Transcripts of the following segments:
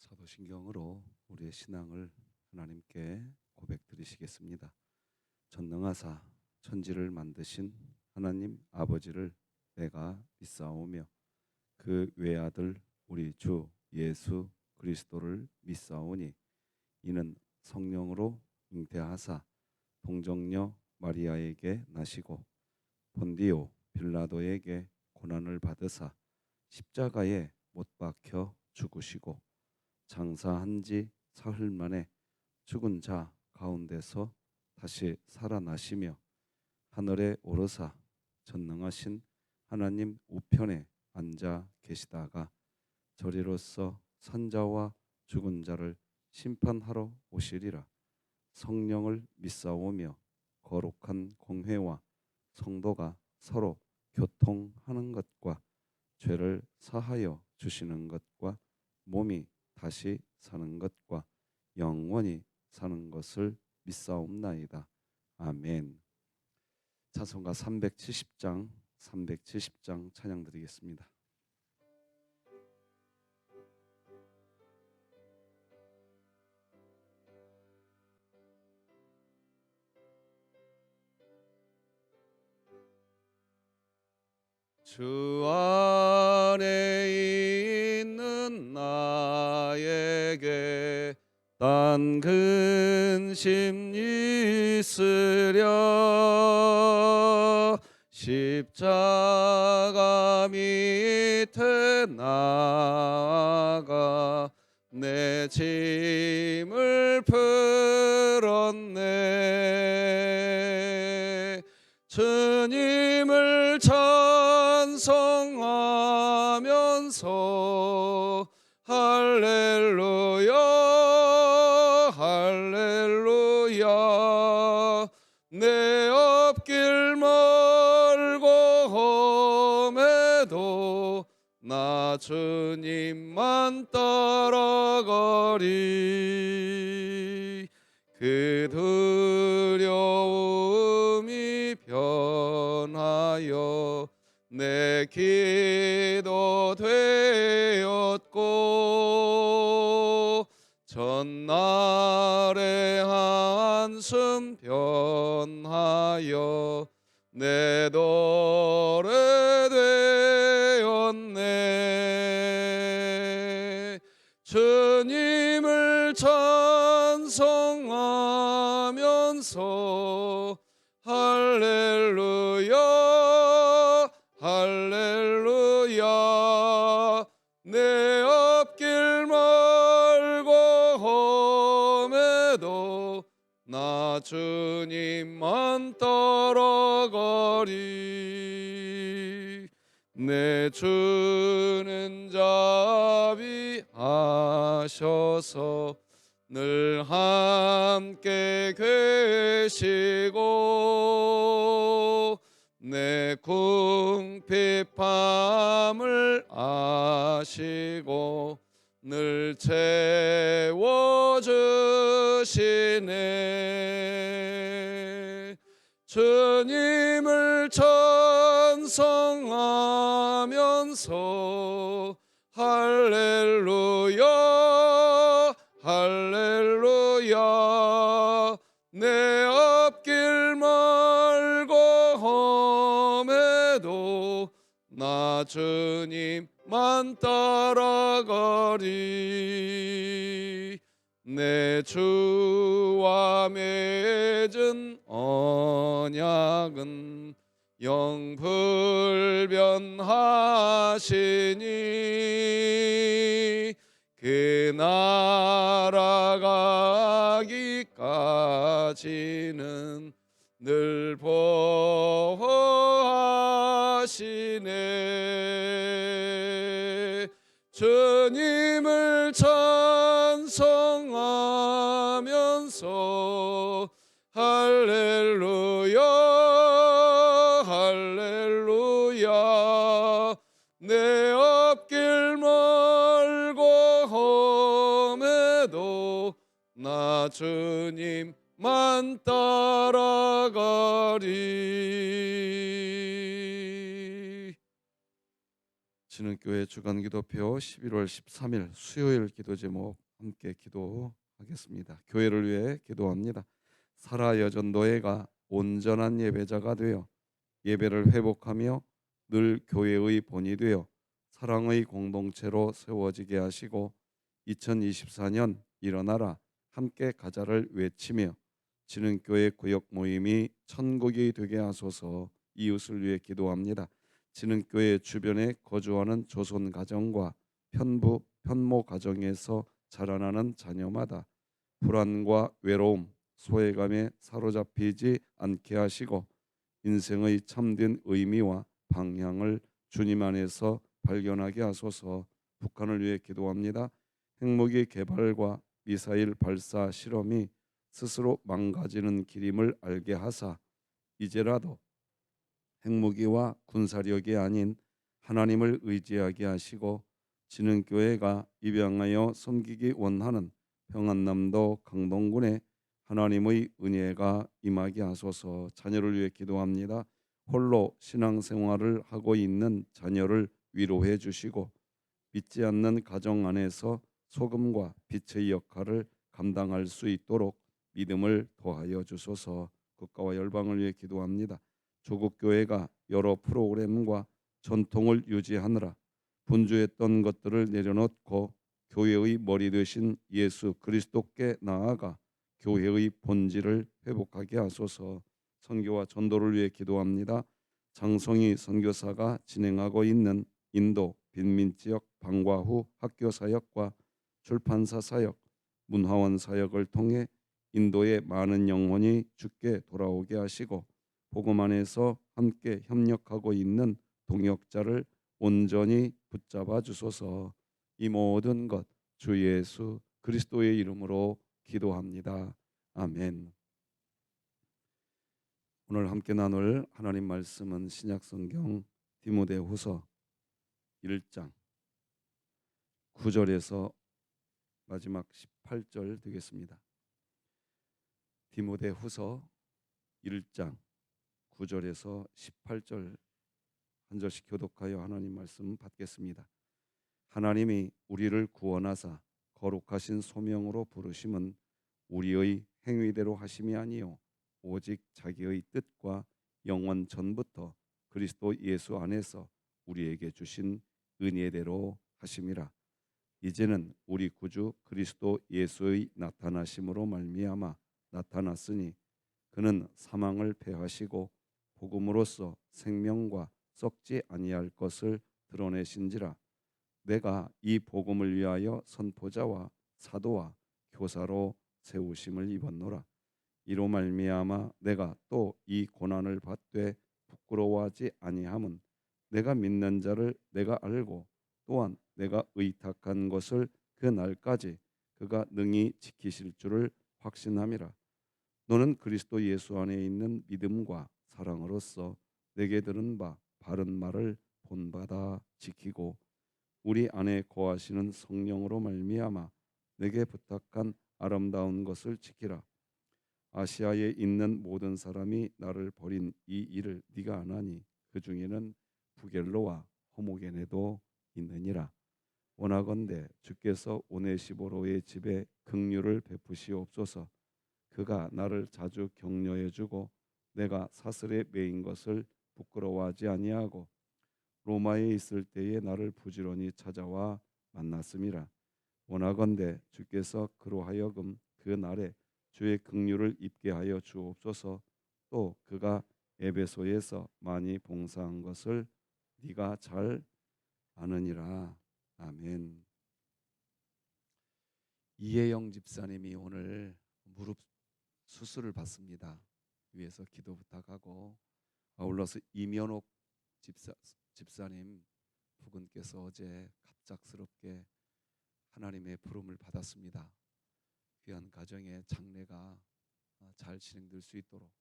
사도신경으로 우리의 신앙을 하나님께 고백드리시겠습니다. 전능하사 천지를 만드신 하나님 아버지를 내가 믿사오며 그 외아들 우리 주 예수 그리스도를 믿사오니 이는 성령으로 잉태하사 동정녀 마리아에게 나시고 본디오 빌라도에게 고난을 받으사 십자가에 못 박혀 죽으시고 장사한 지 사흘 만에 죽은 자 가운데서 다시 살아나시며 하늘에 오르사 전능하신 하나님 우편에 앉아 계시다가 저리로서 산자와 죽은 자를 심판하러 오시리라. 성령을 믿사오며 거룩한 공회와 성도가 서로 교통하는 것과 죄를 사하여 주시는 것과 몸이 다시 사는 것과 영원히 사는 것을 믿사옵나이다. 아멘. 찬송가 370장 찬양 드리겠습니다. 주 안에 있는 나에게 딴 근심 있으랴. 십자가 밑에 나아가 내 짐을 풀었네. 주님을 찬송하면서 할렐루야 할렐루야. 내 앞길 멀고 험해도 나 주님만 따라가리. 그 두려움이 변하여 내 기도 되었고 전날의 한숨 변하여 내 노래 되었네. 주님을 찬송하면서 할렐루야 할렐루야. 내 앞길 멀고 험해도 나 주님만 따라가리. 내 주는 자비하셔서 늘 함께 계시고 내 궁핍함을 아시고 늘 채워주시네. 주님을 찬송하면서 할렐루야 할렐루야. 내 앞길 멀고 험해도 나 주님만 따라가리. 내 주와 맺은 언약은 영불변하시니 그 나라가기까지는 늘 보호하시네. 주님을 찬송하면서 할렐루야 할렐루야. 내 앞길 멀고 험해도 나 주님만 따라가리. 진흥교회 주간기도표 11월 13일 수요일 기도 제목 함께 기도하겠습니다. 교회를 위해 기도합니다. 사라 여전도회가 온전한 예배자가 되어 예배를 회복하며 늘 교회의 본이 되어 사랑의 공동체로 세워지게 하시고 2024년 일어나라 함께 가자를 외치며 진흥교회 구역 모임이 천국이 되게 하소서. 이웃을 위해 기도합니다. 진흥교회 주변에 거주하는 조선 가정과 편모 가정에서 자라나는 자녀마다 불안과 외로움, 소외감에 사로잡히지 않게 하시고 인생의 참된 의미와 방향을 주님 안에서 발견하게 하소서. 북한을 위해 기도합니다. 핵무기 개발과 미사일 발사 실험이 스스로 망가지는 길임을 알게 하사 이제라도 핵무기와 군사력이 아닌 하나님을 의지하게 하시고 진흥교회가 입양하여 섬기기 원하는 평안남도 강동군에 하나님의 은혜가 임하게 하소서. 자녀를 위해 기도합니다. 홀로 신앙생활을 하고 있는 자녀를 위로해 주시고 믿지 않는 가정 안에서 소금과 빛의 역할을 감당할 수 있도록 믿음을 더하여 주소서. 국가와 열방을 위해 기도합니다. 조국 교회가 여러 프로그램과 전통을 유지하느라 분주했던 것들을 내려놓고 교회의 머리 되신 예수 그리스도께 나아가 교회의 본질을 회복하게 하소서. 선교와 전도를 위해 기도합니다. 장성희 선교사가 진행하고 있는 인도 빈민 지역 방과 후 학교 사역과 출판사 사역, 문화원 사역을 통해 인도의 많은 영혼이 주께 돌아오게 하시고 복음 안에서 함께 협력하고 있는 동역자를 온전히 붙잡아 주소서. 이 모든 것 주 예수 그리스도의 이름으로 기도합니다. 아멘. 오늘 함께 나눌 하나님 말씀은 신약성경 디모데후서 1장 9절에서 마지막 18절 되겠습니다. 디모데후서 1장 9절에서 18절 한 절씩 교독하여 하나님 말씀 받겠습니다. 하나님이 우리를 구원하사 거룩하신 소명으로 부르심은 우리의 행위대로 하심이 아니요 오직 자기의 뜻과 영원 전부터 그리스도 예수 안에서 우리에게 주신 은혜대로 하심이라. 이제는 우리 구주 그리스도 예수의 나타나심으로 말미암아 나타났으니 그는 사망을 패하시고 복음으로써 생명과 썩지 아니할 것을 드러내신지라. 내가 이 복음을 위하여 선포자와 사도와 교사로 세우심을 입었노라. 이로 말미암아 내가 또 이 고난을 받되 부끄러워하지 아니함은 내가 믿는 자를 내가 알고 또한 내가 의탁한 것을 그 날까지 그가 능히 지키실 줄을 확신함이라. 너는 그리스도 예수 안에 있는 믿음과 사랑으로서 내게 들은 바 바른 말을 본받아 지키고 우리 안에 거하시는 성령으로 말미암아 내게 부탁한 아름다운 것을 지키라. 아시아에 있는 모든 사람이 나를 버린 이 일을 네가 아나니 그 중에는 부겔로와 호모게네도 있느니라. 원하건대 주께서 오네시보로의 집에 긍휼을 베푸시옵소서. 그가 나를 자주 격려해 주고 내가 사슬에 매인 것을 부끄러워하지 아니하고 로마에 있을 때에 나를 부지런히 찾아와 만났음이라. 원하건대 주께서 그로 하여금 그 날에 주의 긍휼을 입게 하여 주옵소서. 또 그가 에베소에서 많이 봉사한 것을 네가 잘 아느니라. 아멘. 이혜영 집사님이 오늘 무릎 수술을 받습니다. 위에서 기도 부탁하고 아울러서 이면옥 집사님 부군께서 어제 갑작스럽게 하나님의 부름을 받았습니다. 귀한 가정의 장례가 잘 진행될 수 있도록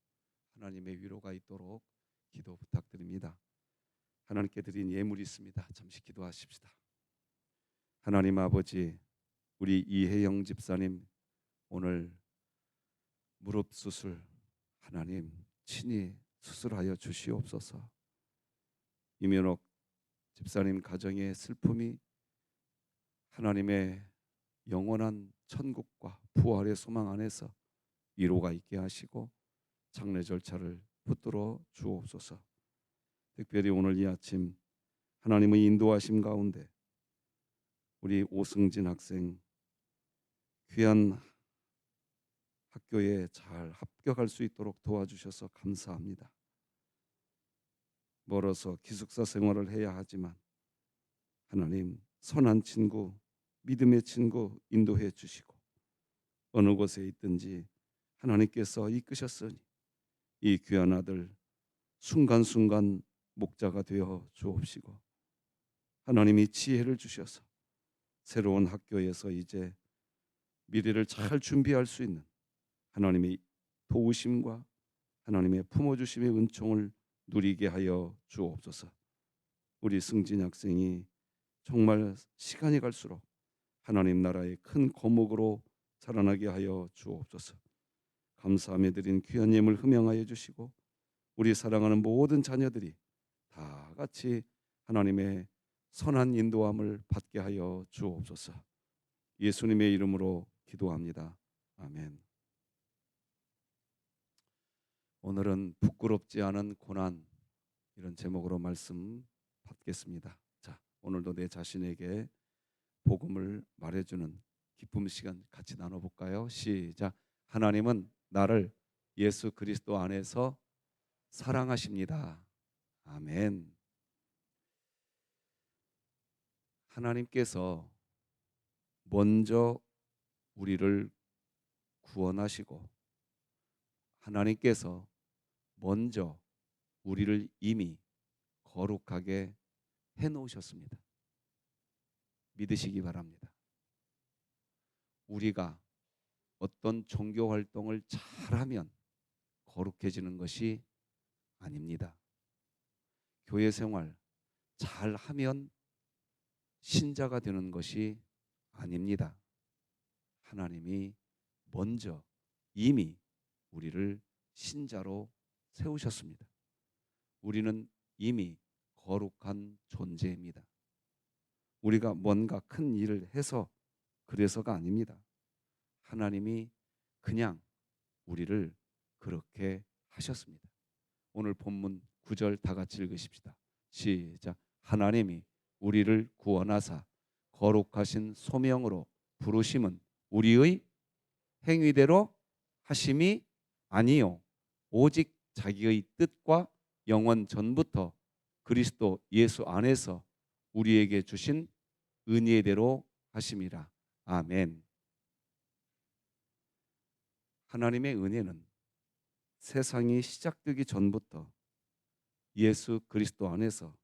하나님의 위로가 있도록 기도 부탁드립니다. 하나님께 드린 예물이 있습니다. 잠시 기도하십시다. 하나님 아버지, 우리 이혜영 집사님 오늘 무릎 수술 하나님 친히 수술하여 주시옵소서. 이면옥 집사님 가정의 슬픔이 하나님의 영원한 천국과 부활의 소망 안에서 위로가 있게 하시고 장례 절차를 붙들어 주옵소서. 특별히 오늘 이 아침 하나님의 인도하심 가운데 우리 오승진 학생 귀한 학교에 잘 합격할 수 있도록 도와주셔서 감사합니다. 멀어서 기숙사 생활을 해야 하지만 하나님 선한 친구, 믿음의 친구 인도해 주시고 어느 곳에 있든지 하나님께서 이끄셨으니 이 귀한 아들 순간순간 목자가 되어 주옵시고 하나님이 지혜를 주셔서 새로운 학교에서 이제 미래를 잘 준비할 수 있는 하나님의 도우심과 하나님의 품어주심의 은총을 누리게 하여 주옵소서. 우리 승진 학생이 정말 시간이 갈수록 하나님 나라의 큰 거목으로 자라나게 하여 주옵소서. 감사함에 드린 귀한 예물 흠양하여 주시고 우리 사랑하는 모든 자녀들이 다 같이 하나님의 선한 인도함을 받게 하여 주옵소서. 예수님의 이름으로 기도합니다. 아멘. 오늘은 부끄럽지 않은 고난, 이런 제목으로 말씀 받겠습니다. 자, 오늘도 내 자신에게 복음을 말해주는 기쁨 시간 같이 나눠볼까요? 시작. 하나님은 나를 예수 그리스도 안에서 사랑하십니다. 아멘. 하나님께서 먼저 우리를 구원하시고 하나님께서 먼저 우리를 이미 거룩하게 해놓으셨습니다. 믿으시기 바랍니다. 우리가 어떤 종교 활동을 잘하면 거룩해지는 것이 아닙니다. 교회 생활 잘하면 신자가 되는 것이 아닙니다. 하나님이 먼저 이미 우리를 신자로 세우셨습니다. 우리는 이미 거룩한 존재입니다. 우리가 뭔가 큰 일을 해서 그래서가 아닙니다. 하나님이 그냥 우리를 그렇게 하셨습니다. 오늘 본문 9절 다 같이 읽으십시다. 시작. 하나님이 우리를 구원하사 거룩하신 소명으로 부르심은 우리의 행위대로 하심이 아니요 오직 자기의 뜻과 영원 전부터 그리스도 예수 안에서 우리에게 주신 은혜대로 하심이라. 아멘. 하나님의 은혜는 세상이 시작되기 전부터 예수 그리스도 안에서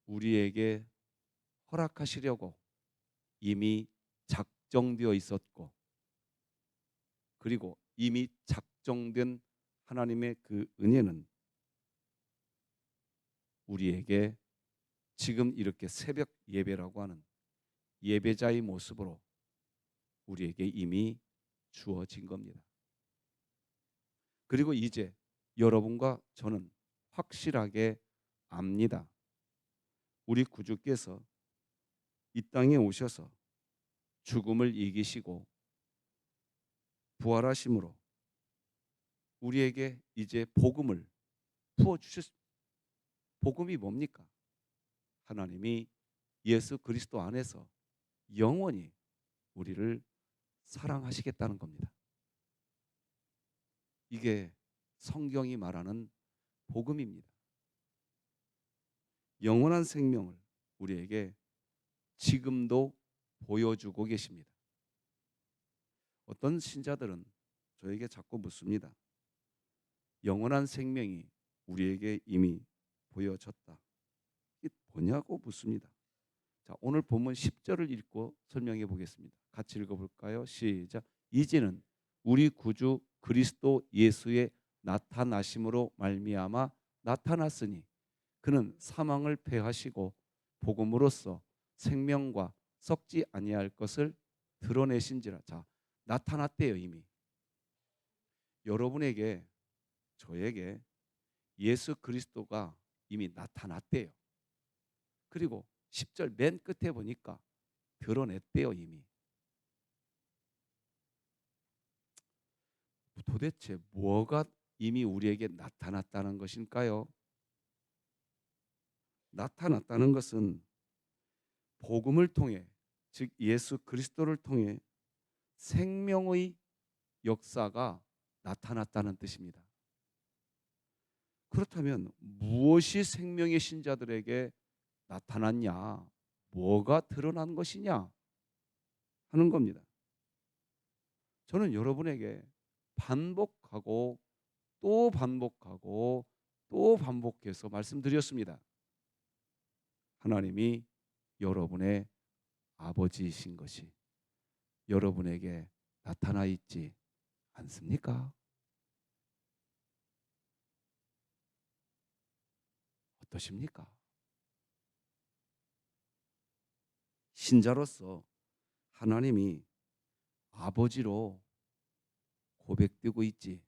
우리에게 허락하시려고 이미 작정되어 있었고, 그리고 이미 작정된 하나님의 그 은혜는 우리에게 지금 이렇게 새벽 예배라고 하는 예배자의 모습으로 우리에게 이미 주어진 겁니다. 그리고 이제 여러분과 저는 확실하게 압니다. 우리 구주께서 이 땅에 오셔서 죽음을 이기시고 부활하심으로 우리에게 이제 복음을 부어주셨습니다. 복음이 뭡니까? 하나님이 예수 그리스도 안에서 영원히 우리를 사랑하시겠다는 겁니다. 이게 성경이 말하는 복음입니다. 영원한 생명을 우리에게 지금도 보여주고 계십니다. 어떤 신자들은 저에게 자꾸 묻습니다. 영원한 생명이 우리에게 이미 보여졌다. 이게 뭐냐고 묻습니다. 자, 오늘 본문 10절을 읽고 설명해 보겠습니다. 같이 읽어볼까요? 시작. 이제는 우리 구주 그리스도 예수의 나타나심으로 말미암아 나타났으니 그는 사망을 패하시고 복음으로써 생명과 썩지 아니할 것을 드러내신지라. 자, 나타났대요. 이미 여러분에게, 저에게 예수 그리스도가 이미 나타났대요. 그리고 10절 맨 끝에 보니까 드러냈대요. 이미. 도대체 뭐가 이미 우리에게 나타났다는 것일까요? 나타났다는 것은 복음을 통해, 즉 예수 그리스도를 통해 생명의 역사가 나타났다는 뜻입니다. 그렇다면 무엇이 생명의 신자들에게 나타났냐? 뭐가 드러난 것이냐? 하는 겁니다. 저는 여러분에게 반복하고 또 반복하고 또 반복해서 말씀드렸습니다. 하나님이 여러분의 아버지이신 것이 여러분에게 나타나 있지 않습니까? 어떠십니까? 신자로서 하나님이 아버지로 고백되고 있지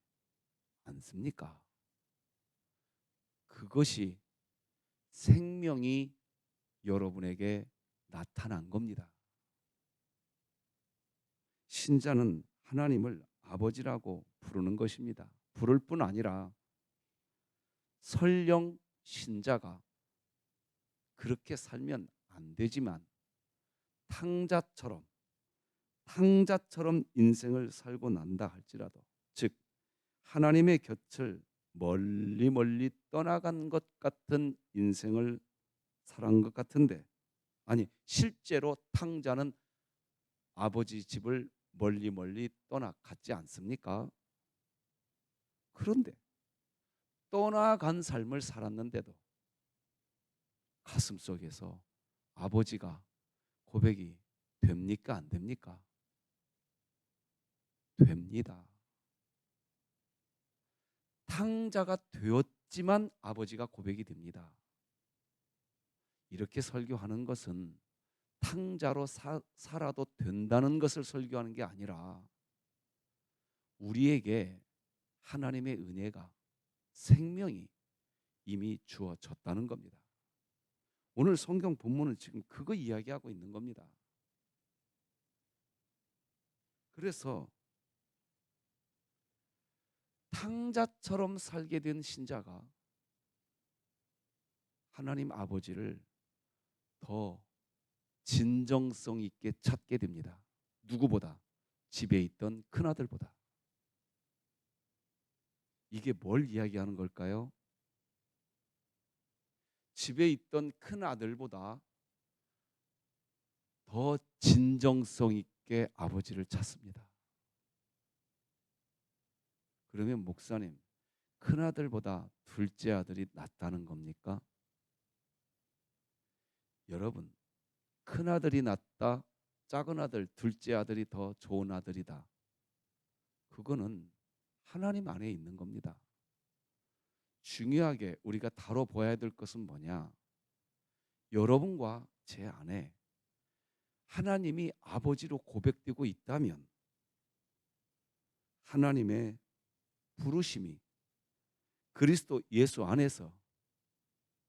않습니까? 그것이 생명이 여러분에게 나타난 겁니다. 신자는 하나님을 아버지라고 부르는 것입니다. 부를 뿐 아니라 설령 신자가 그렇게 살면 안 되지만 탕자처럼 인생을 살고 난다 할지라도, 즉 하나님의 곁을 멀리 멀리 떠나간 것 같은 인생을 살한 것 같은데, 아니 실제로 탕자는 아버지 집을 멀리 멀리 떠나갔지 않습니까? 그런데 떠나간 삶을 살았는데도 가슴 속에서 아버지가 고백이 됩니까? 안 됩니까? 됩니다. 탕자가 되었지만 아버지가 고백이 됩니다. 이렇게 설교하는 것은 탕자로 살아도 된다는 것을 설교하는 게 아니라 우리에게 하나님의 은혜가, 생명이 이미 주어졌다는 겁니다. 오늘 성경 본문은 지금 그거 이야기하고 있는 겁니다. 그래서 탕자처럼 살게 된 신자가 하나님 아버지를 더 진정성 있게 찾게 됩니다. 누구보다? 집에 있던 큰아들보다. 이게 뭘 이야기하는 걸까요? 집에 있던 큰아들보다 더 진정성 있게 아버지를 찾습니다. 그러면 목사님, 큰아들보다 둘째 아들이 낫다는 겁니까? 여러분, 큰아들이 낫다, 작은 아들, 둘째 아들이 더 좋은 아들이다, 그거는 하나님 안에 있는 겁니다. 중요하게 우리가 다뤄봐야 될 것은 뭐냐? 여러분과 제 안에 하나님이 아버지로 고백되고 있다면 하나님의 부르심이 그리스도 예수 안에서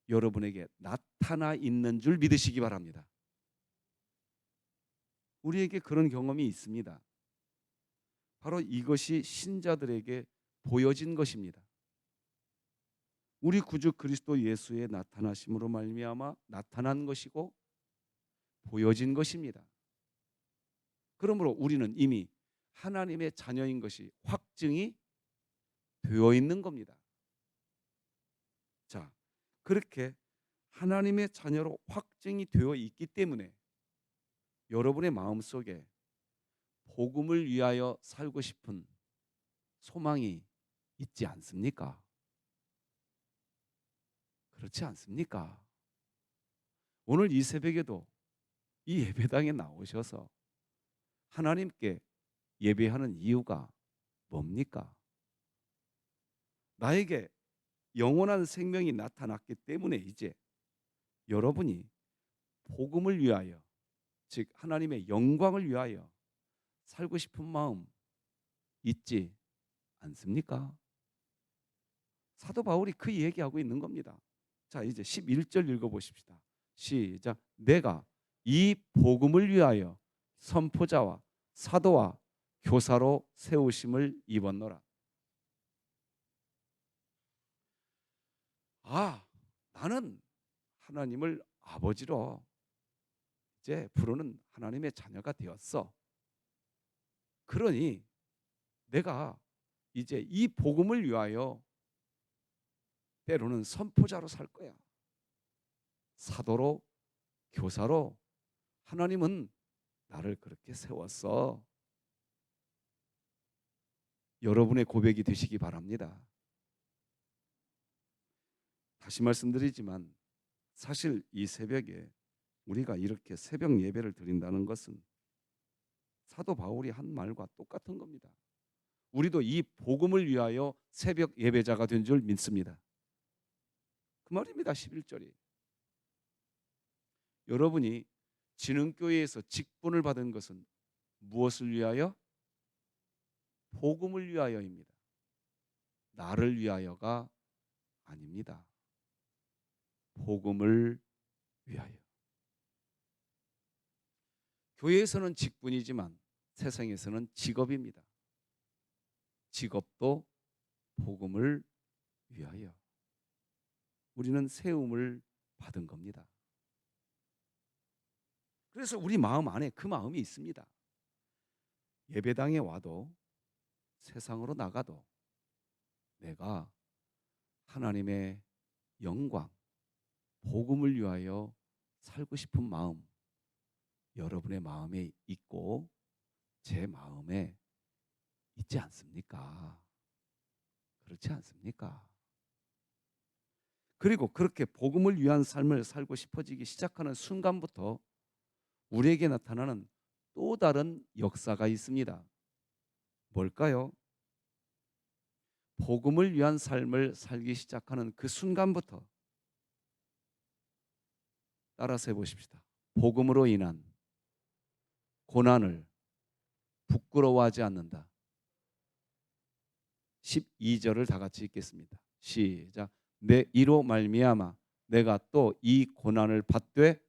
여러분에게 나타나 있는 줄 믿으시기 바랍니다. 우리에게 그런 경험이 있습니다. 바로 이것이 신자들에게 보여진 것입니다. 우리 구주 그리스도 예수의 나타나심으로 말미암아 나타난 것이고 보여진 것입니다. 그러므로 우리는 이미 하나님의 자녀인 것이 확증이 되어 있는 겁니다. 자, 그렇게 하나님의 자녀로 확증이 되어 있기 때문에 여러분의 마음속에 복음을 위하여 살고 싶은 소망이 있지 않습니까? 그렇지 않습니까? 오늘 이 새벽에도 이 예배당에 나오셔서 하나님께 예배하는 이유가 뭡니까? 나에게 영원한 생명이 나타났기 때문에 이제 여러분이 복음을 위하여, 즉 하나님의 영광을 위하여 살고 싶은 마음 있지 않습니까? 사도 바울이 그 얘기하고 있는 겁니다. 자, 이제 11절 읽어보십시다. 시작. 내가 이 복음을 위하여 선포자와 사도와 교사로 세우심을 입었노라. 아, 나는 하나님을 아버지로 이제 부르는 하나님의 자녀가 되었어. 그러니 내가 이제 이 복음을 위하여 때로는 선포자로 살 거야. 사도로, 교사로. 하나님은 나를 그렇게 세웠어. 여러분의 고백이 되시기 바랍니다. 다시 말씀드리지만 사실 이 새벽에 우리가 이렇게 새벽 예배를 드린다는 것은 사도 바울이 한 말과 똑같은 겁니다. 우리도 이 복음을 위하여 새벽 예배자가 된 줄 믿습니다. 그 말입니다. 11절이. 여러분이 진흥교회에서 직분을 받은 것은 무엇을 위하여? 복음을 위하여입니다. 나를 위하여가 아닙니다. 복음을 위하여. 교회에서는 직분이지만 세상에서는 직업입니다. 직업도 복음을 위하여. 우리는 세움을 받은 겁니다. 그래서 우리 마음 안에 그 마음이 있습니다. 예배당에 와도 세상으로 나가도 내가 하나님의 영광, 복음을 위하여 살고 싶은 마음 여러분의 마음에 있고 제 마음에 있지 않습니까? 그렇지 않습니까? 그리고 그렇게 복음을 위한 삶을 살고 싶어지기 시작하는 순간부터 우리에게 나타나는 또 다른 역사가 있습니다. 뭘까요? 복음을 위한 삶을 살기 시작하는 그 순간부터 따라서 해보십시다. 복음으로 인한 고난을 부끄러워하지 않는다. 12절을 다 같이 읽겠습니다. 시작. 내 이로 말미암아 내가 또 이 고난을 받되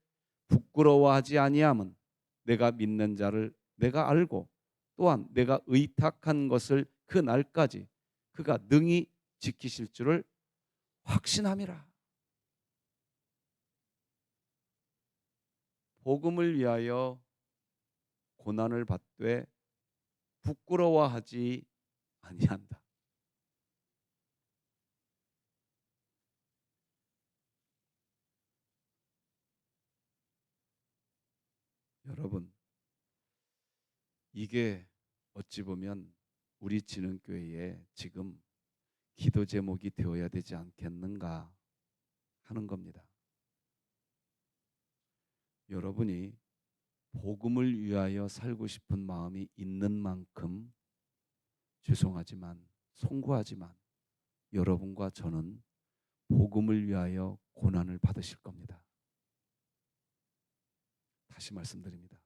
부끄러워하지 아니함은 내가 믿는 자를 내가 알고 또한 내가 의탁한 것을 그 날까지 그가 능히 지키실 줄을 확신함이라. 복음을 위하여 고난을 받되 부끄러워하지 아니한다. 여러분, 이게 어찌 보면 우리 진흥교회에 지금 기도 제목이 되어야 되지 않겠는가 하는 겁니다. 여러분이 복음을 위하여 살고 싶은 마음이 있는 만큼 죄송하지만 송구하지만 여러분과 저는 복음을 위하여 고난을 받으실 겁니다. 다시 말씀드립니다.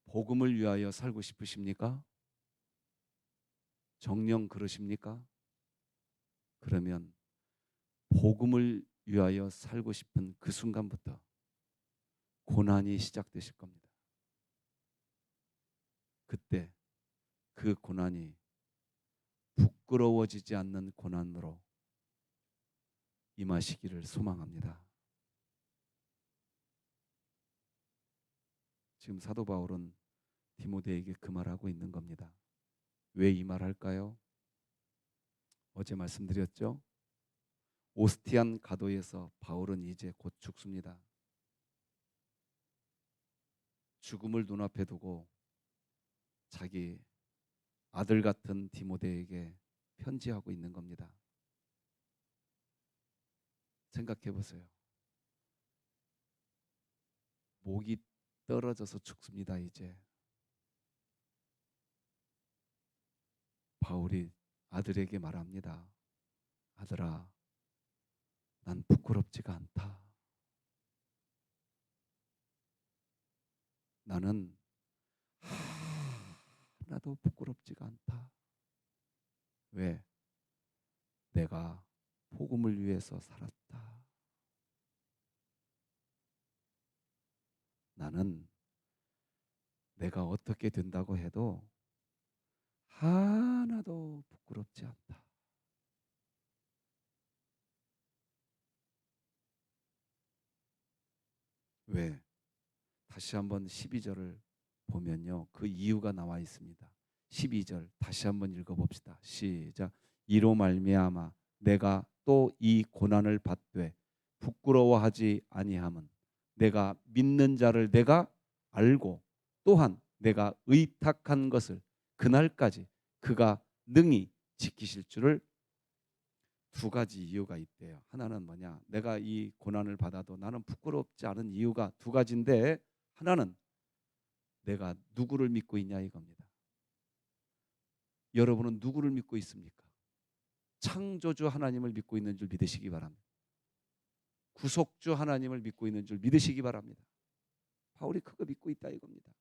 복음을 위하여 살고 싶으십니까? 정녕 그러십니까? 그러면 복음을 위하여 살고 싶은 그 순간부터 고난이 시작되실 겁니다. 그때 그 고난이 부끄러워지지 않는 고난으로 임하시기를 소망합니다. 지금 사도 바울은 디모데에게 그 말하고 있는 겁니다. 왜 이 말할까요? 어제 말씀드렸죠? 오스티안 가도에서 바울은 이제 곧 죽습니다. 죽음을 눈앞에 두고 자기 아들 같은 디모데에게 편지하고 있는 겁니다. 생각해 보세요. 목이 떨어져서 죽습니다. 이제 바울이 아들에게 말합니다. 아들아, 난 부끄럽지가 않다. 나는 하나도 부끄럽지가 않다. 왜? 내가 복음을 위해서 살았다. 나는 내가 어떻게 된다고 해도 하나도 부끄럽지 않다. 왜? 다시 한번 12절을 보면요. 그 이유가 나와 있습니다. 12절 다시 한번 읽어봅시다. 시작. 이로 말미암아 내가 또 이 고난을 받되 부끄러워하지 아니함은 내가 믿는 자를 내가 알고 또한 내가 의탁한 것을 그날까지 그가 능히 지키실 줄을. 두 가지 이유가 있대요. 하나는 뭐냐? 내가 이 고난을 받아도 나는 부끄럽지 않은 이유가 두 가지인데, 하나는 내가 누구를 믿고 있냐 이겁니다. 여러분은 누구를 믿고 있습니까? 창조주 하나님을 믿고 있는 줄 믿으시기 바랍니다. 구속주 하나님을 믿고 있는 줄 믿으시기 바랍니다. 바울이 그거 믿고 있다 이겁니다.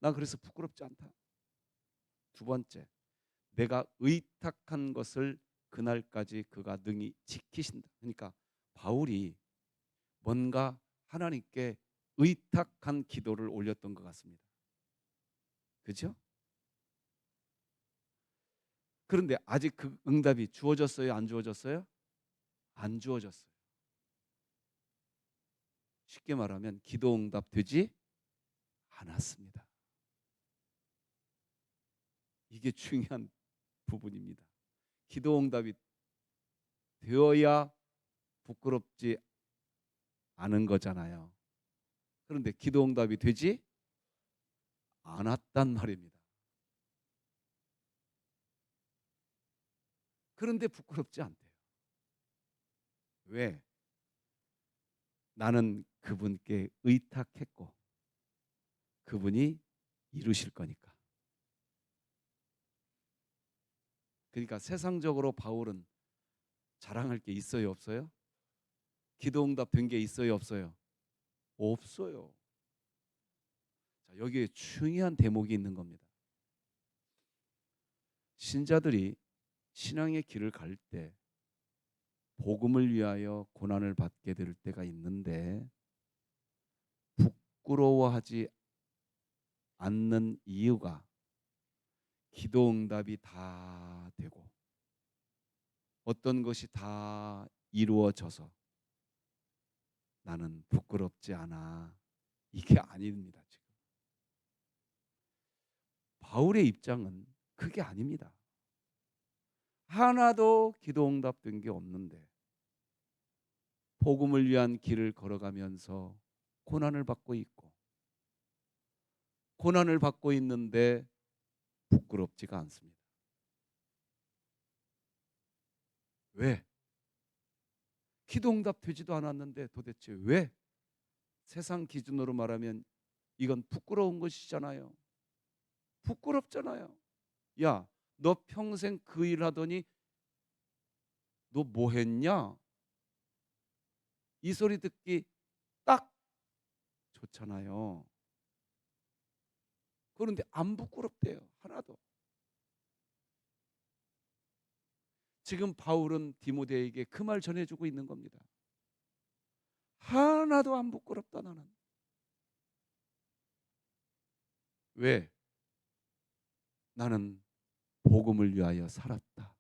나 그래서 부끄럽지 않다. 두 번째, 내가 의탁한 것을 그날까지 그가 능히 지키신다. 그러니까 바울이 뭔가 하나님께 의탁한 기도를 올렸던 것 같습니다. 그죠? 그런데 아직 그 응답이 주어졌어요? 안 주어졌어요? 안 주어졌어요. 쉽게 말하면 기도 응답 되지 않았습니다. 이게 중요한 부분입니다. 기도 응답이 되어야 부끄럽지 않은 거잖아요. 그런데 기도 응답이 되지 않았단 말입니다. 그런데 부끄럽지 않대요. 왜? 나는 그분께 의탁했고 그분이 이루실 거니까. 그러니까 세상적으로 바울은 자랑할 게 있어요, 없어요? 기도 응답 된 게 있어요, 없어요? 없어요. 자, 여기에 중요한 대목이 있는 겁니다. 신자들이 신앙의 길을 갈 때 복음을 위하여 고난을 받게 될 때가 있는데 부끄러워하지 않는 이유가 기도 응답이 다 되고 어떤 것이 다 이루어져서 나는 부끄럽지 않아. 이게 아닙니다. 지금 바울의 입장은 그게 아닙니다. 하나도 기도 응답된 게 없는데 복음을 위한 길을 걸어가면서 고난을 받고 있고 고난을 받고 있는데 부끄럽지가 않습니다. 왜? 기도 응답 되지도 않았는데 도대체 왜? 세상 기준으로 말하면 이건 부끄러운 것이잖아요. 부끄럽잖아요. 야, 너 평생 그 일 하더니 너 뭐 했냐? 이 소리 듣기 딱 좋잖아요. 그런데 안 부끄럽대요. 하나도. 지금 바울은 디모데에게 그 말 전해주고 있는 겁니다. 하나도 안 부끄럽다 나는. 왜? 나는 복음을 위하여 살았다.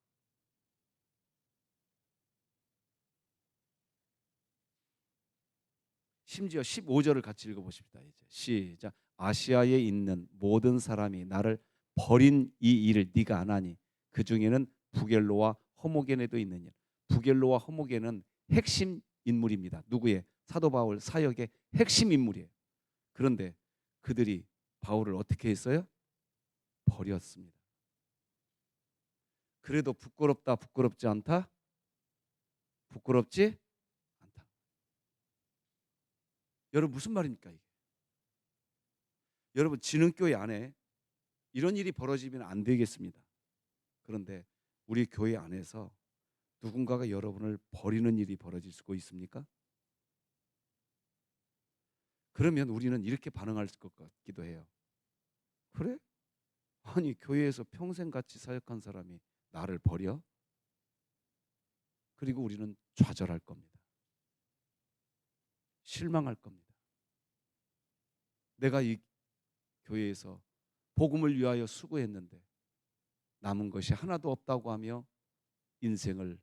심지어 15절을 같이 읽어보십시다. 이제 시작. 아시아에 있는 모든 사람이 나를 버린 이 일을 네가 안 하니 그 중에는 부겔로와 허모게네도 있느냐. 부겔로와 허모게는 핵심 인물입니다. 누구의? 사도 바울 사역의 핵심 인물이에요. 그런데 그들이 바울을 어떻게 했어요? 버렸습니다. 그래도 부끄럽다, 부끄럽지 않다? 부끄럽지 않다. 여러분 무슨 말입니까 이게? 여러분 진흥교회 안에 이런 일이 벌어지면 안 되겠습니다. 그런데 우리 교회 안에서 누군가가 여러분을 버리는 일이 벌어질 수 있습니까? 그러면 우리는 이렇게 반응할 것 같기도 해요. 그래? 아니 교회에서 평생 같이 사역한 사람이 나를 버려? 그리고 우리는 좌절할 겁니다. 실망할 겁니다. 내가 이 교회에서 복음을 위하여 수고했는데 남은 것이 하나도 없다고 하며 인생을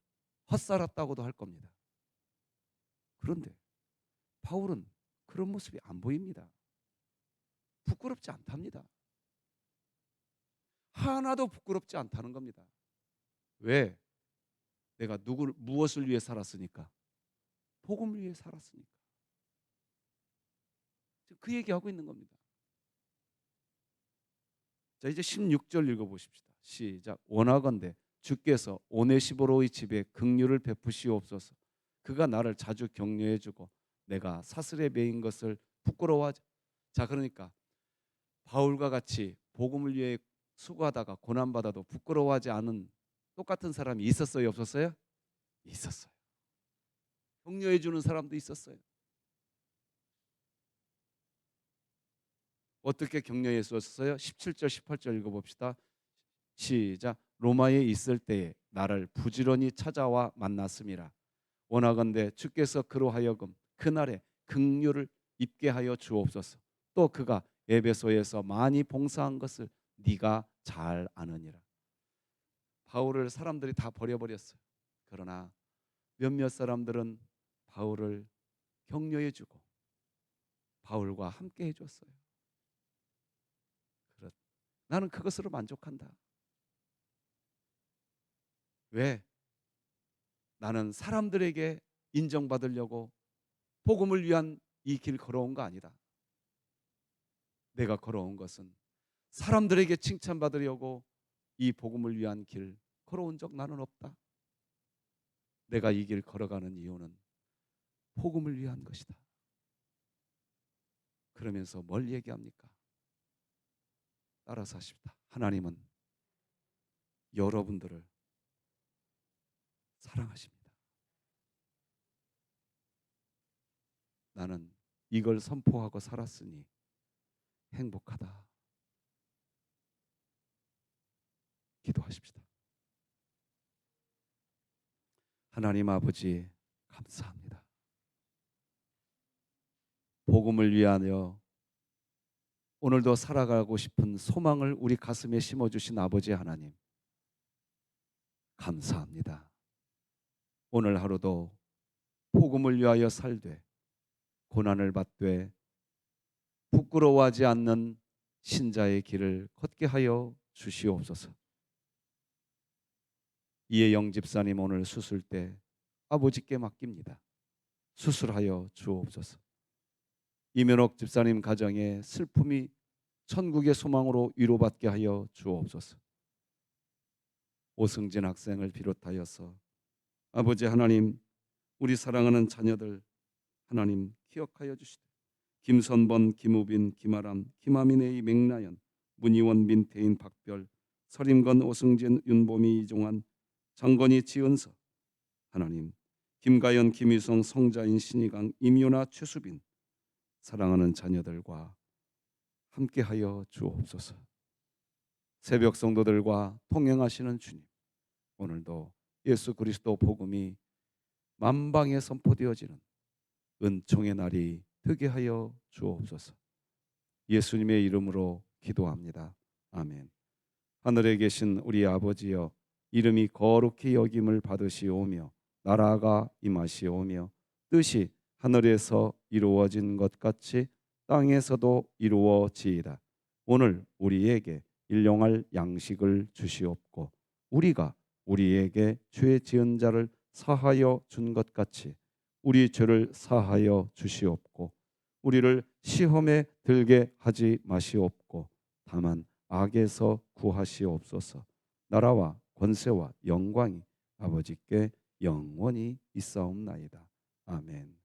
헛살았다고도 할 겁니다. 그런데 바울은 그런 모습이 안 보입니다. 부끄럽지 않답니다. 하나도 부끄럽지 않다는 겁니다. 왜? 내가 무엇을 위해 살았으니까? 복음을 위해 살았으니까. 그 얘기하고 있는 겁니다. 자, 이제 16절 읽어보십시다. 시작. 원하건대 주께서 오네시보로의 집에 긍휼을 베푸시옵소서. 그가 나를 자주 격려해주고 내가 사슬에 매인 것을 부끄러워하지. 자, 그러니까 바울과 같이 복음을 위해 수고하다가 고난받아도 부끄러워하지 않은 똑같은 사람이 있었어요, 없었어요? 있었어요. 격려해주는 사람도 있었어요. 어떻게 격려해 주었어요? 17절 18절 읽어봅시다. 시작. 로마에 있을 때에 나를 부지런히 찾아와 만났음이라. 원하건대 주께서 그로 하여금 그날에 긍휼을 입게 하여 주옵소서. 또 그가 에베소에서 많이 봉사한 것을 네가 잘 아느니라. 바울을 사람들이 다 버려버렸어요. 그러나 몇몇 사람들은 바울을 격려해주고 바울과 함께 해줬어요. 나는 그것으로 만족한다. 왜? 나는 사람들에게 인정받으려고 복음을 위한 이 길 걸어온 거 아니다. 내가 걸어온 것은 사람들에게 칭찬받으려고 이 복음을 위한 길 걸어온 적 나는 없다. 내가 이 길 걸어가는 이유는 복음을 위한 것이다. 그러면서 뭘 얘기합니까? 따라서 하십시다. 하나님은 여러분들을 사랑하십니다. 나는 이걸 선포하고 살았으니 행복하다. 기도하십시다. 하나님 아버지 감사합니다. 복음을 위하여 오늘도 살아가고 싶은 소망을 우리 가슴에 심어주신 아버지 하나님 감사합니다. 오늘 하루도 복음을 위하여 살되 고난을 받되 부끄러워하지 않는 신자의 길을 걷게 하여 주시옵소서. 이혜영 집사님 오늘 수술 때 아버지께 맡깁니다. 수술하여 주옵소서. 이면옥 집사님 가정의 슬픔이 천국의 소망으로 위로받게 하여 주옵소서. 오승진 학생을 비롯하여서 아버지 하나님 우리 사랑하는 자녀들 하나님 기억하여 주시되 김선번, 김우빈, 김아람, 김아민의 맥나연, 문희원, 민태인, 박별, 서림건, 오승진, 윤보미, 이종환, 장건희, 지은서 하나님 김가연, 김희성, 성자인, 신희강, 임요나, 최수빈 사랑하는 자녀들과 함께하여 주옵소서. 새벽 성도들과 동행하시는 주님 오늘도 예수 그리스도 복음이 만방에 선포되어지는 은총의 날이 되게 하여 주옵소서. 예수님의 이름으로 기도합니다. 아멘. 하늘에 계신 우리 아버지여 이름이 거룩히 여김을 받으시오며 나라가 임하시오며 뜻이 하늘에서 이루어진 것 같이 땅에서도 이루어지이다. 오늘 우리에게 일용할 양식을 주시옵고 우리가 우리에게 죄 지은 자를 사하여 준 것 같이 우리 죄를 사하여 주시옵고 우리를 시험에 들게 하지 마시옵고 다만 악에서 구하시옵소서. 나라와 권세와 영광이 아버지께 영원히 있사옵나이다. 아멘.